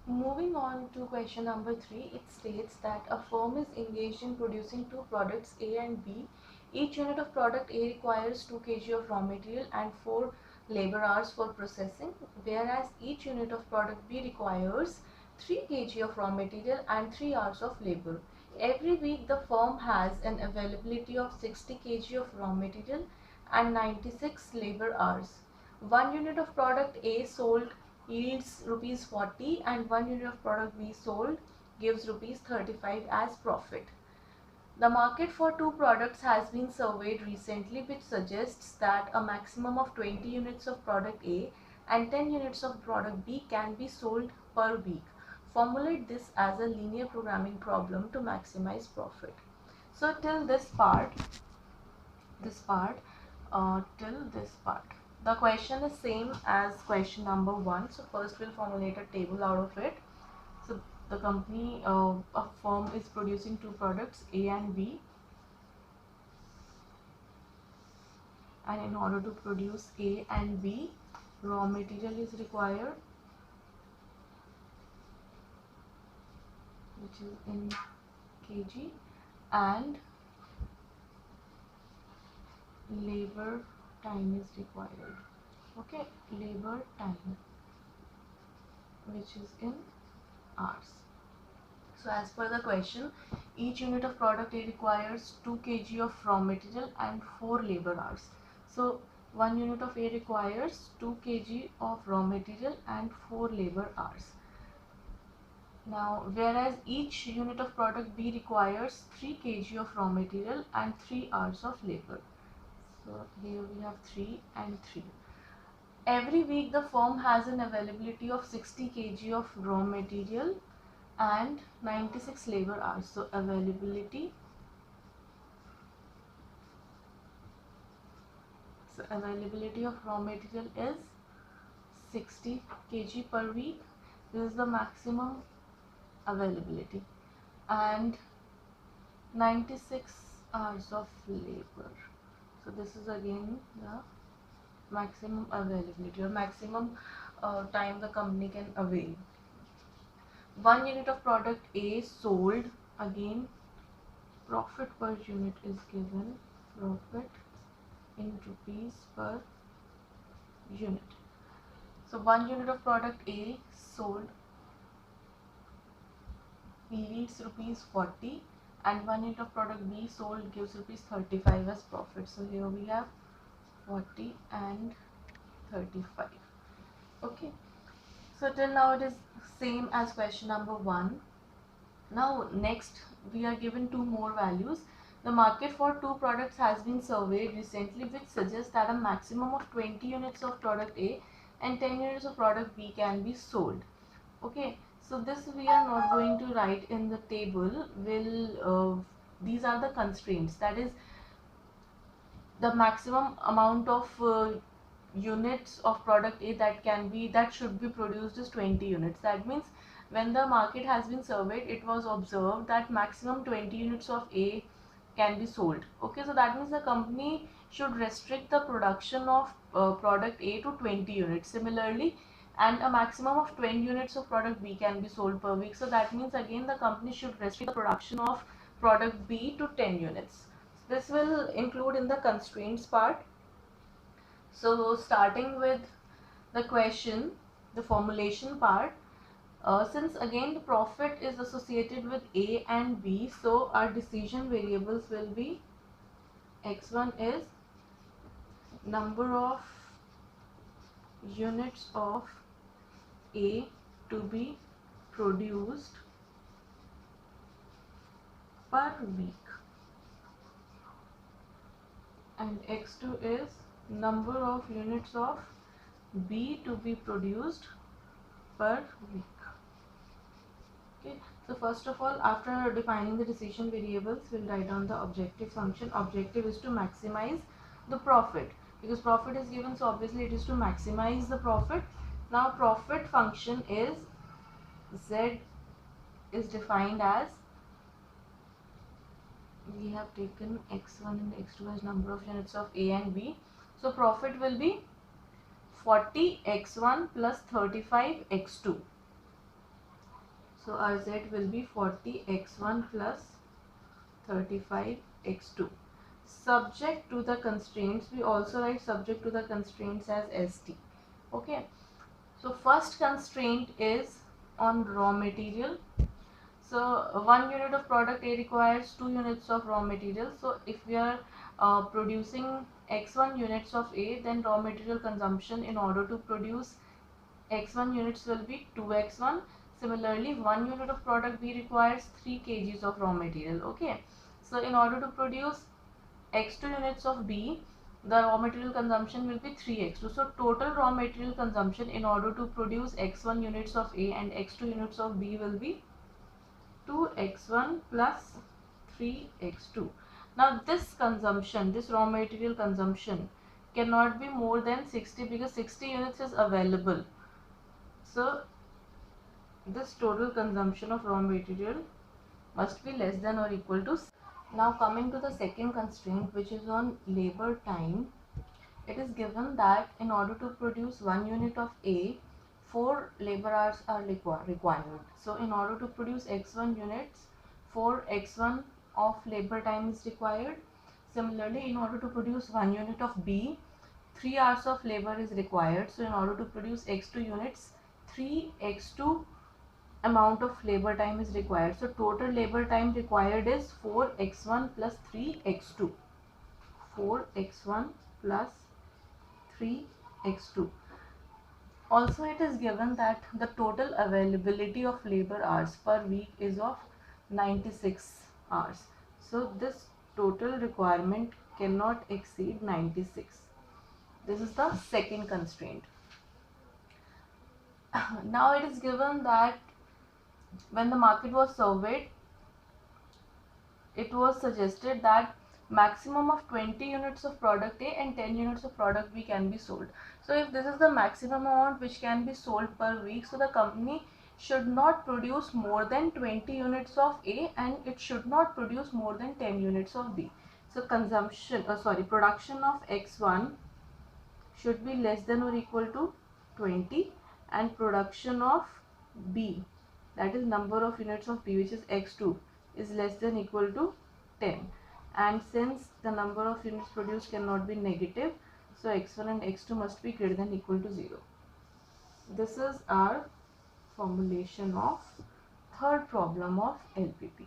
Moving on to question number 3, it states that a firm is engaged in producing two products A and B. Each unit of product A requires 2 kg of raw material and 4 labor hours for processing, whereas each unit of product B requires 3 kg of raw material and 3 hours of labor. Every week the firm has an availability of 60 kg of raw material and 96 labor hours. One unit of product A sold yields rupees 40 and one unit of product B sold gives rupees 35 as profit. The market for two products has been surveyed recently, which suggests that a maximum of 20 units of product A and 10 units of product B can be sold per week. Formulate this as a linear programming problem to maximize profit. So till this part, till this part. The question is same as question number 1. So first we'll formulate a table out of it. So the company, a firm is producing two products A and B, and in order to produce A and B, raw material is required, which is in kg, and labor time is required. Okay, labor time, which is in hours. So as per the question, each unit of product A requires 2 kg of raw material and 4 labor hours. So one unit of A requires 2 kg of raw material and 4 labor hours. Now, whereas each unit of product B requires 3 kg of raw material and 3 hours of labor. So here we have 3 and 3. Every week the firm has an availability of 60 kg of raw material and 96 labor hours. So availability of raw material is 60 kg per week. This is the maximum availability, and 96 hours of labor. So this is again the maximum availability or maximum time the company can avail. One unit of product A sold, again profit per unit is given, profit in rupees per unit. So one unit of product A sold yields rupees 40 and one unit of product B sold gives rupees 35 as profit. So here we have 40 and 35. Okay, so till now it is same as question number 1. Now next we are given two more values. The market for two products has been surveyed recently, which suggests that a maximum of 20 units of product A and 10 units of product B can be sold. Okay, so this we are not going to write in the table. These are the constraints, that is the maximum amount of units of product A that should be produced is 20 units. That means when the market has been surveyed, it was observed that maximum 20 units of A can be sold. Okay, so that means the company should restrict the production of product A to 20 units. Similarly, and a maximum of 20 units of product B can be sold per week. So that means again the company should restrict the production of product B to 10 units. This will include in the constraints part. So starting with the question, the formulation part, since again the profit is associated with A and B, so our decision variables will be x1 is number of units of A to be produced per week, and x2 is number of units of B to be produced per week. Okay, so first of all, after defining the decision variables, we'll write down the objective function. Objective is to maximize the profit, because profit is given, so obviously it is to maximize the profit. Now profit function is Z is defined as, we have taken x1 and x2 as number of units of A and B. So profit will be 40 x1 plus 35 x2. So our Z will be 40x1 plus 35x2. Subject to the constraints, we also write subject to the constraints as ST. Okay. So first constraint is on raw material. So 1 unit of product A requires 2 units of raw material. So if we are producing x1 units of A, then raw material consumption in order to produce x1 units will be 2x1. Similarly, 1 unit of product B requires 3 kgs of raw material. Okay. So in order to produce x2 units of B, the raw material consumption will be 3x2. So total raw material consumption in order to produce x1 units of A and x2 units of B will be 2x1 plus 3x2. Now this consumption, this raw material consumption cannot be more than 60 because 60 units is available. So this total consumption of raw material must be less than or equal to. Now coming to the second constraint, which is on labor time, it is given that in order to produce 1 unit of A, 4 labor hours are required. So in order to produce x1 units, 4 x1 of labor time is required. Similarly, in order to produce 1 unit of B, 3 hours of labor is required. So in order to produce x2 units, 3 x2 amount of labor time is required. So total labor time required is 4x1 plus 3x2. 4x1 plus 3x2. Also, it is given that the total availability of labor hours per week is of 96 hours. So this total requirement cannot exceed 96. This is the second constraint. Now it is given that when the market was surveyed, it was suggested that maximum of 20 units of product A and 10 units of product B can be sold. So if this is the maximum amount which can be sold per week, so the company should not produce more than 20 units of A and it should not produce more than 10 units of B. So production of X1 should be less than or equal to 20 and production of B, that is number of units of B, which is X2, is less than equal to 10. And since the number of units produced cannot be negative, so X1 and X2 must be greater than equal to 0. This is our formulation of third problem of LPP.